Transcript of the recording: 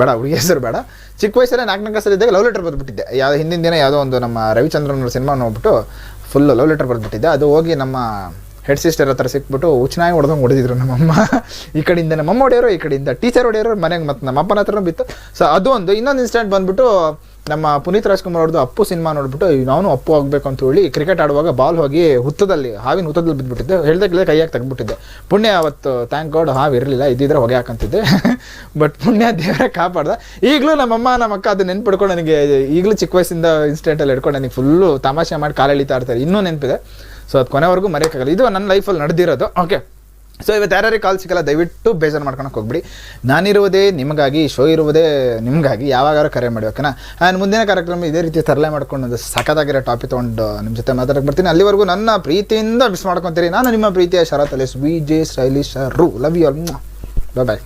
ಬೇಡ ಹುಡುಗಿ ಹೆಸರು ಬೇಡ. ಚಿಕ್ಕ ವಯಸ್ಸಲ್ಲೇ 4ನೇ ಕ್ಲಾಸಲ್ಲಿ ಇದ್ದಾಗ ಲವ್ ಲೆಟರ್ ಬರೆದ್ಬಿಟ್ಟಿದ್ದೆ. ಯಾವುದೋ ಹಿಂದಿನ ದಿನ ಯಾವುದೋ ಒಂದು ನಮ್ಮ ರವಿಚಂದ್ರನ್ ಸಿನಿಮಾ ನೋಡ್ಬಿಟ್ಟು ಫುಲ್ಲು ಲವ್ ಲೆಟರ್ ಬರೆದ್ಬಿಟ್ಟಿದ್ದೆ. ಅದು ಹೋಗಿ ನಮ್ಮ ಹೆಡ್ ಸಿಸ್ಟರ್ ಹತ್ರ ಸಿಕ್ಬಿಟ್ಟು ಹುಚ್ಚನಾಗಿ ಹೊಡೆದಿದ್ರು ನಮ್ಮಮ್ಮ. ಈ ಕಡೆಯಿಂದ ನಮ್ಮಮ್ಮ ಹೊಡೆಯೋರು, ಈ ಕಡೆಯಿಂದ ಟೀಚರ್ ಹೊಡೆಯೋರು, ಮನೆಗೆ ಮತ್ತು ನಮ್ಮ ಅಪ್ಪನ ಹತ್ರನೂ ಬಿತ್ತು. ಸೊ ಅದು ಒಂದು. ಇನ್ನೊಂದು ಇನ್ಸಿಡೆಂಟ್ ಬಂದುಬಿಟ್ಟು ನಮ್ಮ ಪುನೀತ್ ರಾಜ್ಕುಮಾರ್ ಅವ್ರದ್ದು ಅಪ್ಪು ಸಿನಿಮಾ ನೋಡ್ಬಿಟ್ಟು ನಾನು ಅಪ್ಪು ಆಗಬೇಕು ಅಂತ ಹೇಳಿ ಕ್ರಿಕೆಟ್ ಆಡುವಾಗ ಬಾಲ್ ಹೋಗಿ ಹಾವಿನ ಹುತ್ತದಲ್ಲಿ ಬಿದ್ದುಬಿಟ್ಟಿದ್ದೆ. ಹೇಳ್ದೆ ಕೈಯಾಗಿ ತೆಗ್ದುಬಿಟ್ಟಿದ್ದೆ. ಪುಣ್ಯ ಅವತ್ತು ಥ್ಯಾಂಕ್ ಗಾಡ್ ಹಾವು ಇರಲಿಲ್ಲ, ಇದ್ದಿದ್ರೆ ಹೊಗೆ ಹಾಕಂತಿದ್ದೆ. ಬಟ್ ಪುಣ್ಯ ದೇವರೇ ಕಾಪಾಡ್ದ. ಈಗಲೂ ನಮ್ಮಮ್ಮ ನಮ್ಮ ಅಕ್ಕ ಅದು ನೆನ್ಪಿಡ್ಕೊಂಡು ನನಗೆ ಈಗಲೂ ಚಿಕ್ಕ ವಯಸ್ಸಿಂದ ಇನ್ಸಿಡೆಂಟಲ್ಲಿ ಹಿಡ್ಕೊಂಡು ನನಗೆ ಫುಲ್ಲು ತಮಾಷೆ ಮಾಡಿ ಕಾಲು ಎಳಿತಾ ಇರ್ತಾರೆ, ಇನ್ನೂ ನೆನಪಿದೆ. ಸೊ ಅದು ಕೊನೆವರೆಗೂ ಮರೆಯೋಕ್ಕಾಗಲ್ಲ. ಇದು ನನ್ನ ಲೈಫಲ್ಲಿ ನಡೆದಿರೋದು. ಓಕೆ, ಸೊ ಇವತ್ತು ಯಾರ್ಯಾರಿಗೆ ಕಾಲ್ ಸಿಕ್ಕಲ್ಲ ದಯವಿಟ್ಟು ಬೇಜಾರು ಮಾಡ್ಕೊಳಕ್ಕೆ ಹೋಗ್ಬಿಡಿ. ನಾನಿರುವುದೇ ನಿಮಗಾಗಿ, ಶೋ ಇರುವುದೇ ನಿಮಗಾಗಿ. ಯಾವಾಗಾದ್ರೂ ಕರೆ ಮಾಡಿ, ಓಕೆನಾ? ಆ್ಯಂಡ್ ಮುಂದಿನ ಕಾರ್ಯಕ್ರಮ ಇದೇ ರೀತಿ ತರಲೆ ಮಾಡ್ಕೊಂಡು ಒಂದು ಸಖತ್ತಾಗಿರೋ ಟಾಪಿಕ್ ತೊಗೊಂಡು ನಿಮ್ಮ ಜೊತೆ ಮಾತಾಡಕ್ಕೆ ಬರ್ತೀನಿ. ಅಲ್ಲಿವರೆಗೂ ನನ್ನ ಪ್ರೀತಿಯಿಂದ ಮಿಸ್ ಮಾಡ್ಕೊತೀರಿ. ನಾನು ನಿಮ್ಮ ಪ್ರೀತಿಯ ಶರತ್ ಅಲಿಸ್ VJ ಸ್ಟೈಲಿಶ್ ರು. Love you all. Bye bye.